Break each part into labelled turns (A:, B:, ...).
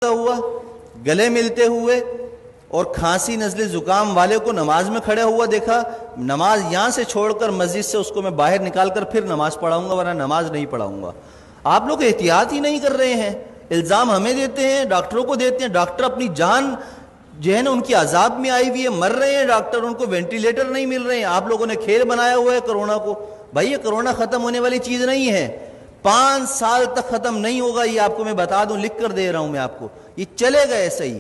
A: ہوا گلے ملتے ہوئے اور کھانسی نزلے زکام والے کو نماز میں کھڑے ہوا دیکھا، نماز یہاں سے چھوڑ کر مسجد سے اس کو میں باہر نکال کر پھر نماز پڑھاؤں گا، ورنہ نماز نہیں پڑھاؤں گا۔ آپ لوگ احتیاط ہی نہیں کر رہے ہیں، الزام ہمیں دیتے ہیں، ڈاکٹروں کو دیتے ہیں۔ ڈاکٹر اپنی جان جو ہے نا ان کی عذاب میں آئی ہوئی ہے، مر رہے ہیں ڈاکٹر، ان کو وینٹیلیٹر نہیں مل رہے ہیں۔ آپ لوگوں نے کھیل بنایا ہوا ہے کرونا کو۔ بھائی یہ کرونا ختم ہونے والی چیز نہیں ہے، 5 سال تک ختم نہیں ہوگا، یہ آپ کو میں بتا دوں، لکھ کر دے رہا ہوں میں آپ کو، یہ چلے گا ایسا ہی۔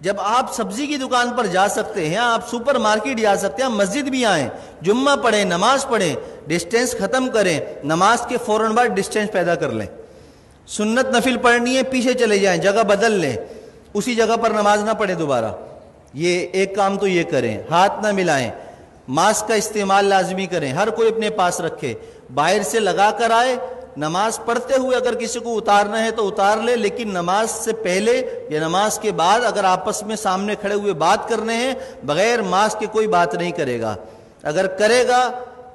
A: جب آپ سبزی کی دکان پر جا سکتے ہیں، آپ سپر مارکیٹ جا سکتے ہیں، مسجد بھی آئیں، جمعہ پڑھیں، نماز پڑھیں، ڈسٹینس ختم کریں، نماز کے فوراً بعد ڈسٹینس پیدا کر لیں۔ سنت نفل پڑھنی ہے، پیچھے چلے جائیں، جگہ بدل لیں، اسی جگہ پر نماز نہ پڑھیں دوبارہ۔ یہ ایک کام تو یہ کریں، ہاتھ نہ ملائیں، ماسک کا استعمال لازمی کریں، ہر کوئی اپنے پاس رکھے، باہر سے لگا کر آئے، نماز پڑھتے ہوئے اگر کسی کو اتارنا ہے تو اتار لے، لیکن نماز سے پہلے یا نماز کے بعد اگر آپس میں سامنے کھڑے ہوئے بات کرنے ہیں، بغیر ماسک کے کوئی بات نہیں کرے گا۔ اگر کرے گا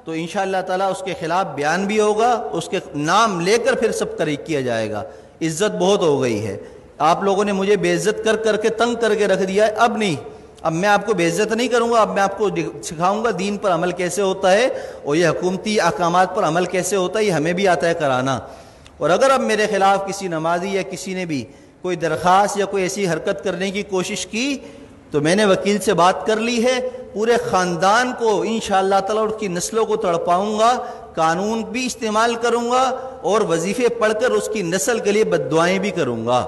A: تو انشاءاللہ تعالیٰ اس کے خلاف بیان بھی ہوگا، اس کے نام لے کر پھر سب طریق کیا جائے گا۔ عزت بہت ہو گئی ہے، آپ لوگوں نے مجھے بے عزت کر کر کے تنگ کر کے رکھ دیا ہے، اب نہیں، اب میں آپ کو بے عزت نہیں کروں گا، اب میں آپ کو سکھاؤں گا دین پر عمل کیسے ہوتا ہے، اور یہ حکومتی احکامات پر عمل کیسے ہوتا ہے، یہ ہمیں بھی آتا ہے کرانا۔ اور اگر اب میرے خلاف کسی نمازی یا کسی نے بھی کوئی درخواست یا کوئی ایسی حرکت کرنے کی کوشش کی تو میں نے وکیل سے بات کر لی ہے، پورے خاندان کو انشاءاللہ تعالیٰ اس کی نسلوں کو تڑپاؤں گا، قانون بھی استعمال کروں گا اور وظیفے پڑھ کر اس کی نسل کے لیے بد دعائیں بھی کروں گا،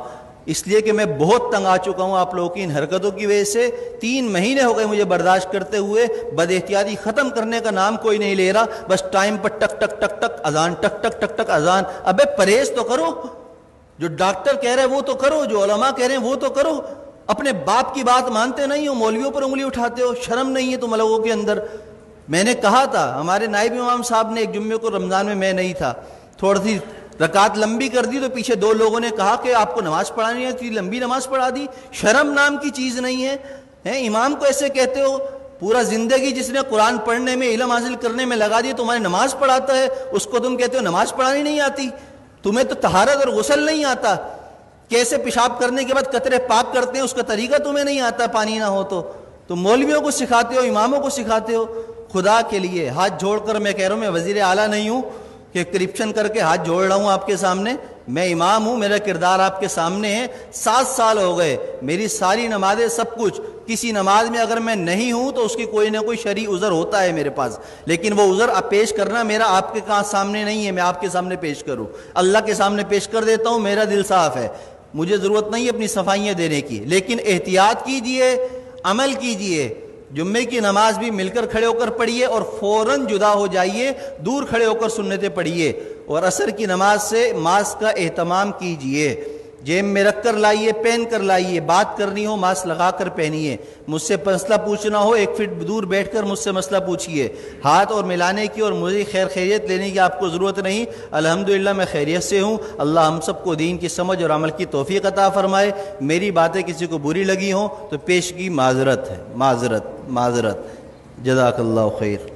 A: اس لیے کہ میں بہت تنگ آ چکا ہوں آپ لوگوں کی ان حرکتوں کی وجہ سے۔ 3 مہینے ہو گئے مجھے برداشت کرتے ہوئے، بد احتیاطی ختم کرنے کا نام کوئی نہیں لے رہا، بس ٹائم پر ٹک ٹک ٹک ٹک اذان، ٹک ٹک ٹک ٹک اذان۔ ابے پرہیز تو کرو، جو ڈاکٹر کہہ رہے ہیں وہ تو کرو، جو علماء کہہ رہے ہیں وہ تو کرو، اپنے باپ کی بات مانتے نہیں ہو، مولویوں پر انگلی اٹھاتے ہو، شرم نہیں ہے تم لوگوں کے اندر۔ میں نے کہا تھا، ہمارے نائب امام صاحب نے ایک جمعے کو رمضان میں نہیں تھا، تھوڑی سی رکعت لمبی کر دی تو پیچھے 2 لوگوں نے کہا کہ آپ کو نماز پڑھانی ہے، اتنی لمبی نماز پڑھا دی، شرم نام کی چیز نہیں ہے، امام کو ایسے کہتے ہو؟ پورا زندگی جس نے قرآن پڑھنے میں، علم حاصل کرنے میں لگا دی، تمہاری نماز پڑھاتا ہے، اس کو تم کہتے ہو نماز پڑھانی نہیں آتی؟ تمہیں تو طہارت اور غسل نہیں آتا، کیسے پیشاب کرنے کے بعد قطرے پاک کرتے ہیں اس کا طریقہ تمہیں نہیں آتا پانی نہ ہو تو مولویوں کو سکھاتے ہو، اماموں کو سکھاتے ہو۔ خدا کے لیے ہاتھ جوڑ کر میں کہہ رہا ہوں، میں وزیر اعلیٰ نہیں ہوں کہ کرپشن کر کے ہاتھ جوڑ رہا ہوں آپ کے سامنے، میں امام ہوں، میرا کردار آپ کے سامنے ہے۔ 7 سال ہو گئے، میری ساری نمازیں سب کچھ، کسی نماز میں اگر میں نہیں ہوں تو اس کی کوئی نہ کوئی شرعی عذر ہوتا ہے میرے پاس، لیکن وہ عذر پیش کرنا میرا آپ کے سامنے نہیں ہے، میں آپ کے سامنے پیش کروں، اللہ کے سامنے پیش کر دیتا ہوں، میرا دل صاف ہے، مجھے ضرورت نہیں ہے اپنی صفائیاں دینے کی۔ لیکن احتیاط کیجئے، عمل کیجئے، جمعے کی نماز بھی مل کر کھڑے ہو کر پڑھیے اور فوراً جدا ہو جائیے، دور کھڑے ہو کر سنتیں پڑھیے، اور عصر کی نماز سے ماسک کا اہتمام کیجئے، جیب میں رکھ کر لائیے، پہن کر لائیے، بات کرنی ہو ماسک لگا کر پہنیے، مجھ سے مسئلہ پوچھنا ہو 1 فٹ دور بیٹھ کر مجھ سے مسئلہ پوچھیے، ہاتھ اور ملانے کی اور مجھے خیریت لینے کی آپ کو ضرورت نہیں، الحمدللہ میں خیریت سے ہوں۔ اللہ ہم سب کو دین کی سمجھ اور عمل کی توفیق عطا فرمائے۔ میری باتیں کسی کو بری لگی ہوں تو پیشگی معذرت ہے، معذرت، جزاک اللہ خیر۔